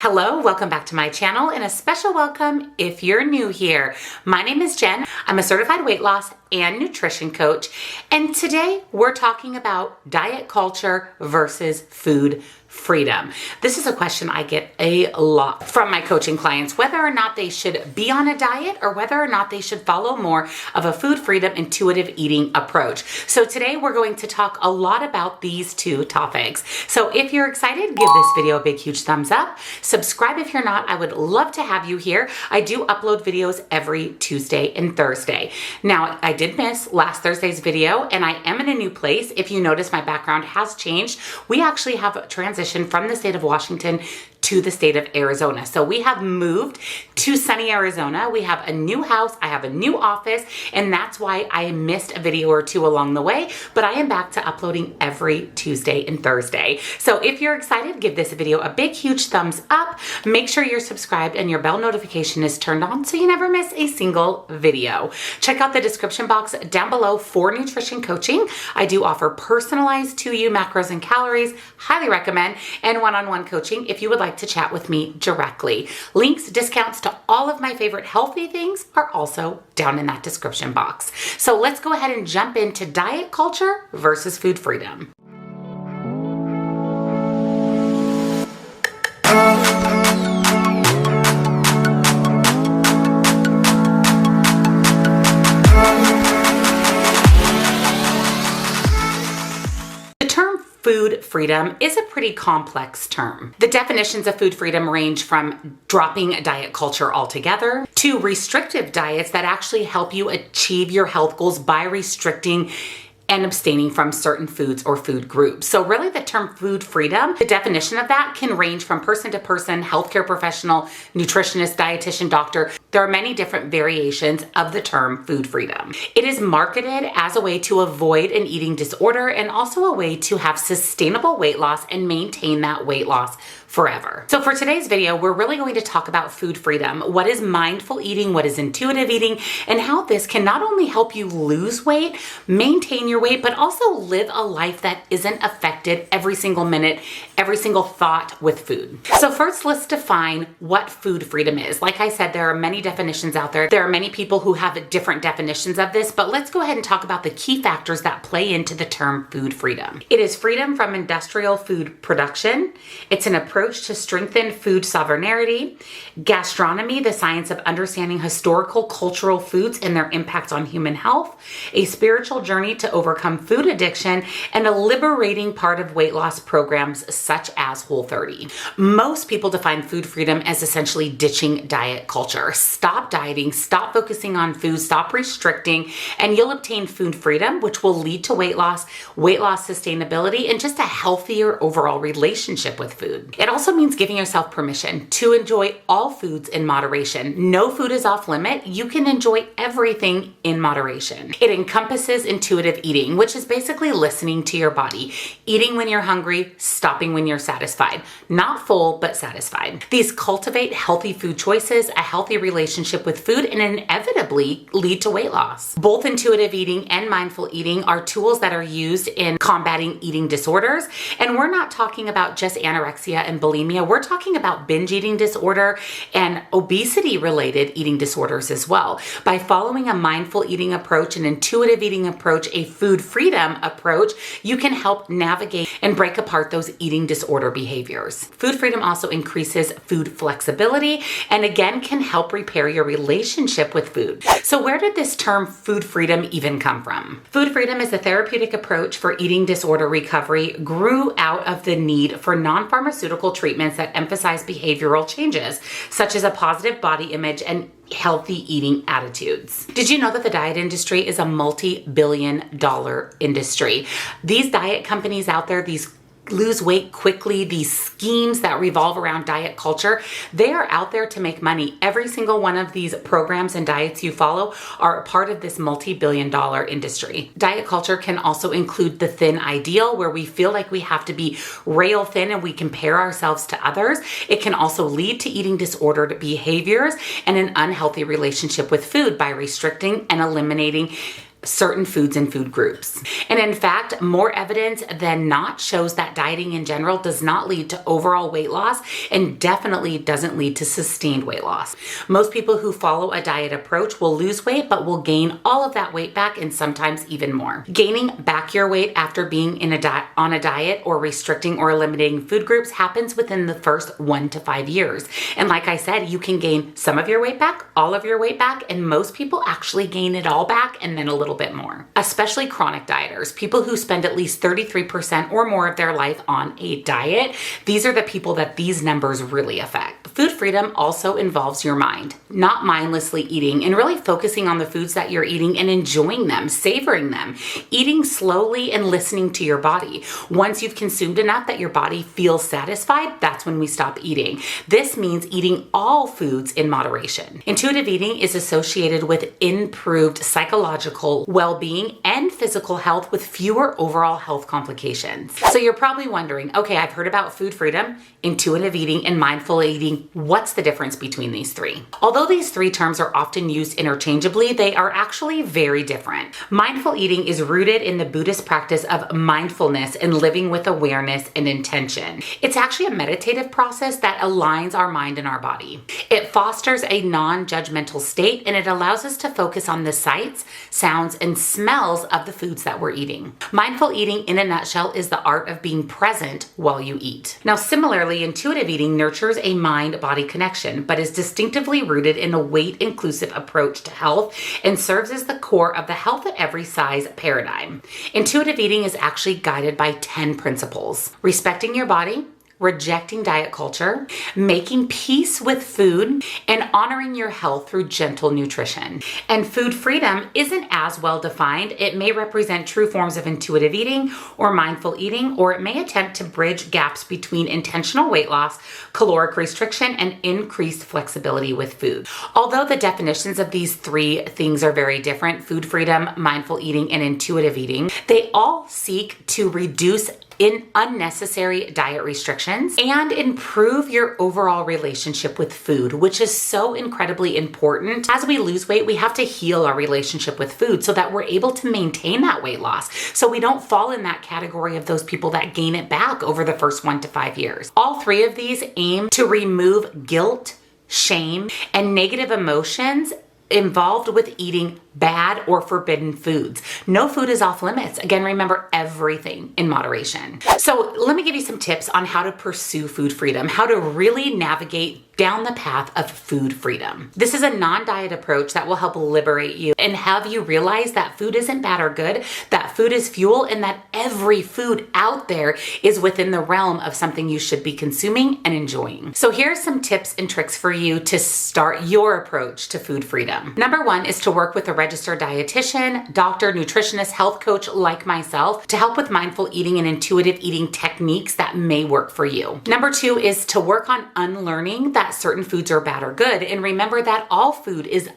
Hello, welcome back to my channel and a special welcome if you're new here. My name is Jen. I'm a certified weight loss and nutrition coach, and today we're talking about diet culture versus food freedom. This is a question I get a lot from my coaching clients, whether or not they should be on a diet or whether or not they should follow more of a food freedom intuitive eating approach. So today we're going to talk a lot about these two topics. So if you're excited, give this video a big huge thumbs up. Subscribe if you're not. I would love to have you here. I do upload videos every Tuesday and Thursday. Now, I did miss last Thursday's video and I am in a new place. If you notice, my background has changed. We actually have transitioned from the state of Washington to the state of Arizona. So we have moved to sunny Arizona. We have a new house. I have a new office, and that's why I missed a video or two along the way, but I am back to uploading every Tuesday and Thursday. So if you're excited, give this video a big, huge thumbs up. Make sure you're subscribed and your bell notification is turned on so you never miss a single video. Check out the description box down below for nutrition coaching. I do offer personalized to you macros and calories, highly recommend, and one-on-one coaching if you would like to chat with me directly. Links, discounts to all of my favorite healthy things are also down in that description box. So let's go ahead and jump into diet culture versus food freedom. Food freedom is a pretty complex term. The definitions of food freedom range from dropping diet culture altogether to restrictive diets that actually help you achieve your health goals by restricting and abstaining from certain foods or food groups. So really the term food freedom, the definition of that can range from person to person, healthcare professional, nutritionist, dietitian, doctor. There are many different variations of the term food freedom. It is marketed as a way to avoid an eating disorder and also a way to have sustainable weight loss and maintain that weight loss forever. So for today's video, we're really going to talk about food freedom. What is mindful eating? What is intuitive eating? And how this can not only help you lose weight, maintain your weight, but also live a life that isn't affected every single minute, every single thought with food. So first, let's define what food freedom is. Like I said, there are many definitions out there. There are many people who have different definitions of this, but let's go ahead and talk about the key factors that play into the term food freedom. It is freedom from industrial food production. It's an approach to strengthen food sovereignty, gastronomy, the science of understanding historical, cultural foods and their impact on human health, a spiritual journey to overcome food addiction, and a liberating part of weight loss programs such as Whole30. Most people define food freedom as essentially ditching diet culture. Stop dieting, stop focusing on food, stop restricting, and you'll obtain food freedom, which will lead to weight loss sustainability, and just a healthier overall relationship with food. It also means giving yourself permission to enjoy all foods in moderation. No food is off limit. You can enjoy everything in moderation. It encompasses intuitive eating, which is basically listening to your body, eating when you're hungry, stopping when you're satisfied. Not full, but satisfied. These cultivate healthy food choices, a healthy relationship with food, and inevitably lead to weight loss. Both intuitive eating and mindful eating are tools that are used in combating eating disorders. And we're not talking about just anorexia and bulimia. We're talking about binge eating disorder and obesity related eating disorders as well. By following a mindful eating approach, an intuitive eating approach, a food freedom approach, you can help navigate and break apart those eating disorder behaviors. Food freedom also increases food flexibility and again can help repair your relationship with food. So where did this term food freedom even come from? Food freedom is a therapeutic approach for eating disorder recovery, grew out of the need for non-pharmaceutical treatments that emphasize behavioral changes, such as a positive body image and healthy eating attitudes. Did you know that the diet industry is a multi-billion-dollar industry? These diet companies out there, these lose weight quickly, these schemes that revolve around diet culture, they are out there to make money. Every single one of these programs and diets you follow are a part of this multi-billion-dollar industry. Diet culture can also include the thin ideal, where we feel like we have to be rail thin and we compare ourselves to others. It can also lead to eating disordered behaviors and an unhealthy relationship with food by restricting and eliminating certain foods and food groups. And in fact, more evidence than not shows that dieting in general does not lead to overall weight loss and definitely doesn't lead to sustained weight loss. Most people who follow a diet approach will lose weight, but will gain all of that weight back and sometimes even more. Gaining back your weight after being on a diet or restricting or eliminating food groups happens within the first 1 to 5 years. And like I said, you can gain some of your weight back, all of your weight back, and most people actually gain it all back and then a little bit more. Especially chronic dieters, people who spend at least 33% or more of their life on a diet. These are the people that these numbers really affect. Food freedom also involves your mind, not mindlessly eating and really focusing on the foods that you're eating and enjoying them, savoring them, eating slowly and listening to your body. Once you've consumed enough that your body feels satisfied, that's when we stop eating. This means eating all foods in moderation. Intuitive eating is associated with improved psychological well-being and physical health with fewer overall health complications. So you're probably wondering, okay, I've heard about food freedom, intuitive eating, and mindful eating. What's the difference between these three? Although these three terms are often used interchangeably, they are actually very different. Mindful eating is rooted in the Buddhist practice of mindfulness and living with awareness and intention. It's actually a meditative process that aligns our mind and our body. It fosters a non-judgmental state, and it allows us to focus on the sights, sounds, and smells of the foods that we're eating. Mindful eating, in a nutshell, is the art of being present while you eat. Now, similarly, intuitive eating nurtures a mind-body connection, but is distinctively rooted in a weight-inclusive approach to health and serves as the core of the health at every size paradigm. Intuitive eating is actually guided by 10 principles: respecting your body, rejecting diet culture, making peace with food, and honoring your health through gentle nutrition. And food freedom isn't as well defined. It may represent true forms of intuitive eating or mindful eating, or it may attempt to bridge gaps between intentional weight loss, caloric restriction, and increased flexibility with food. Although the definitions of these three things are very different, food freedom, mindful eating, and intuitive eating, they all seek to reduce unnecessary diet restrictions and improve your overall relationship with food, which is so incredibly important. As we lose weight, we have to heal our relationship with food so that we're able to maintain that weight loss, so we don't fall in that category of those people that gain it back over the first 1 to 5 years. All three of these aim to remove guilt, shame, and negative emotions involved with eating bad or forbidden foods. No food is off limits. Again, remember, everything in moderation. So let me give you some tips on how to pursue food freedom, how to really navigate down the path of food freedom. This is a non-diet approach that will help liberate you and have you realize that food isn't bad or good, that food is fuel, and that every food out there is within the realm of something you should be consuming and enjoying. So here's some tips and tricks for you to start your approach to food freedom. Number 1 is to work with a registered dietitian, doctor, nutritionist, health coach like myself to help with mindful eating and intuitive eating techniques that may work for you. Number 2 is to work on unlearning that certain foods are bad or good, and remember that all food is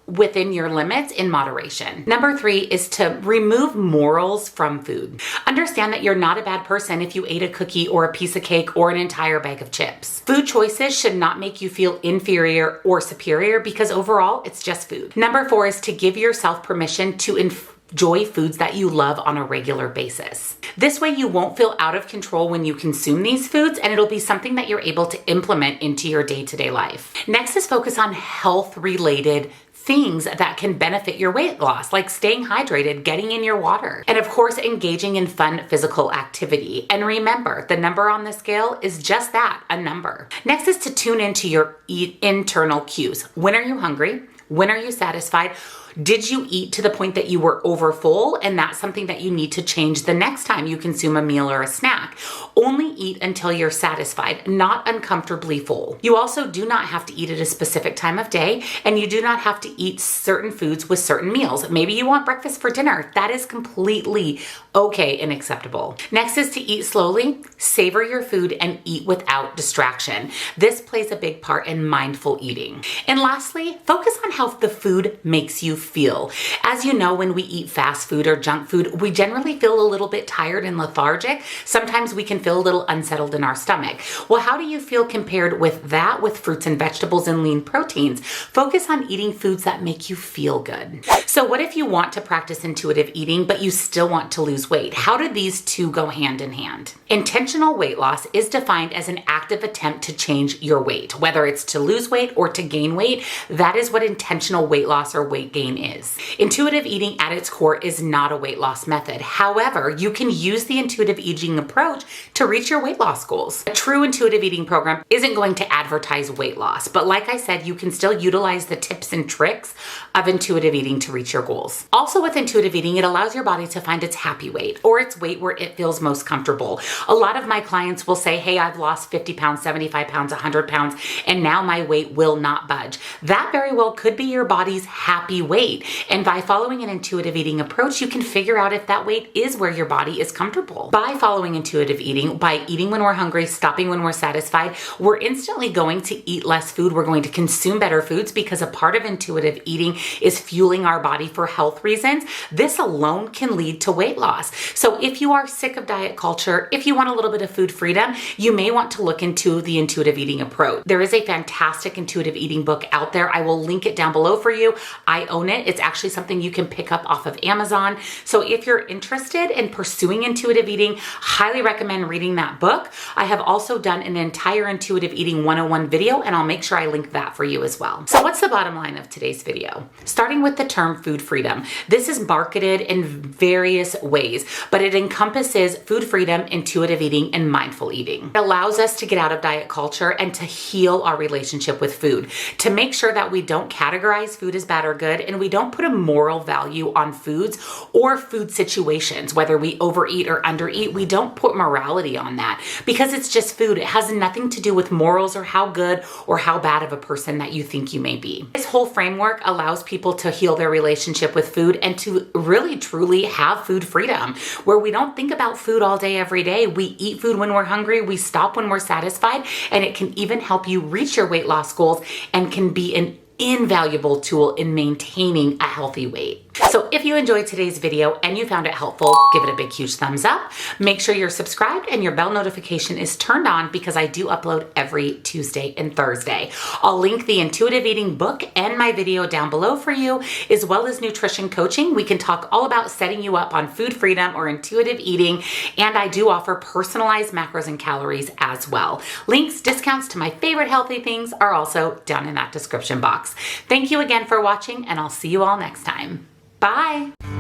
within your limits in moderation. Number 3 is to remove morals from food. Understand that you're not a bad person if you ate a cookie or a piece of cake or an entire bag of chips. Food choices should not make you feel inferior or superior, because overall it's just food. Number 4 is to give yourself permission to enjoy foods that you love on a regular basis. This way you won't feel out of control when you consume these foods, and it'll be something that you're able to implement into your day-to-day life. Next is focus on health-related things that can benefit your weight loss, like staying hydrated, getting in your water, and of course, engaging in fun physical activity. And remember, the number on the scale is just that, a number. Next is to tune into your internal cues. When are you hungry? When are you satisfied? Did you eat to the point that you were overfull? And that's something that you need to change the next time you consume a meal or a snack. Only eat until you're satisfied, not uncomfortably full. You also do not have to eat at a specific time of day, and you do not have to eat certain foods with certain meals. Maybe you want breakfast for dinner. That is completely okay and acceptable. Next is to eat slowly, savor your food, and eat without distraction. This plays a big part in mindful eating. And lastly, focus on how the food makes you feel. As you know, when we eat fast food or junk food, we generally feel a little bit tired and lethargic. Sometimes we can feel a little unsettled in our stomach. Well, how do you feel compared with that, with fruits and vegetables and lean proteins? Focus on eating foods that make you feel good. So what if you want to practice intuitive eating, but you still want to lose weight? How do these two go hand in hand? Intentional weight loss is defined as an active attempt to change your weight, whether it's to lose weight or to gain weight. That is what intentional weight loss or weight gain is. Intuitive eating at its core is not a weight loss method. However, you can use the intuitive eating approach to reach your weight loss goals. A true intuitive eating program isn't going to advertise weight loss, but like I said, you can still utilize the tips and tricks of intuitive eating to reach your goals. Also with intuitive eating, it allows your body to find its happy weight or its weight where it feels most comfortable. A lot of my clients will say, hey, I've lost 50 pounds, 75 pounds, 100 pounds, and now my weight will not budge. That very well could be your body's happy weight. And by following an intuitive eating approach, you can figure out if that weight is where your body is comfortable. By following intuitive eating, by eating when we're hungry, stopping when we're satisfied, we're instantly going to eat less food. We're going to consume better foods because a part of intuitive eating is fueling our body for health reasons. This alone can lead to weight loss. So if you are sick of diet culture, if you want a little bit of food freedom, you may want to look into the intuitive eating approach. There is a fantastic intuitive eating book out there. I will link it down below for you. I own it. It's actually something you can pick up off of Amazon. So if you're interested in pursuing intuitive eating, highly recommend reading that book. I have also done an entire intuitive eating 101 video, and I'll make sure I link that for you as well. So what's the bottom line of today's video? Starting with the term food freedom. This is marketed in various ways, but it encompasses food freedom, intuitive eating, and mindful eating. It allows us to get out of diet culture and to heal our relationship with food, to make sure that we don't categorize food as bad or good, and we don't put a moral value on foods or food situations, whether we overeat or undereat. We don't put morality on that because it's just food. It has nothing to do with morals or how good or how bad of a person that you think you may be. This whole framework allows people to heal their relationship with food and to really truly have food freedom, where we don't think about food all day, every day. We eat food when we're hungry, we stop when we're satisfied, and it can even help you reach your weight loss goals and can be an invaluable tool in maintaining a healthy weight. So if you enjoyed today's video and you found it helpful, give it a big, huge thumbs up. Make sure you're subscribed and your bell notification is turned on because I do upload every Tuesday and Thursday. I'll link the intuitive eating book and my video down below for you, as well as nutrition coaching. We can talk all about setting you up on food freedom or intuitive eating, and I do offer personalized macros and calories as well. Links, discounts to my favorite healthy things are also down in that description box. Thank you again for watching, and I'll see you all next time. Bye.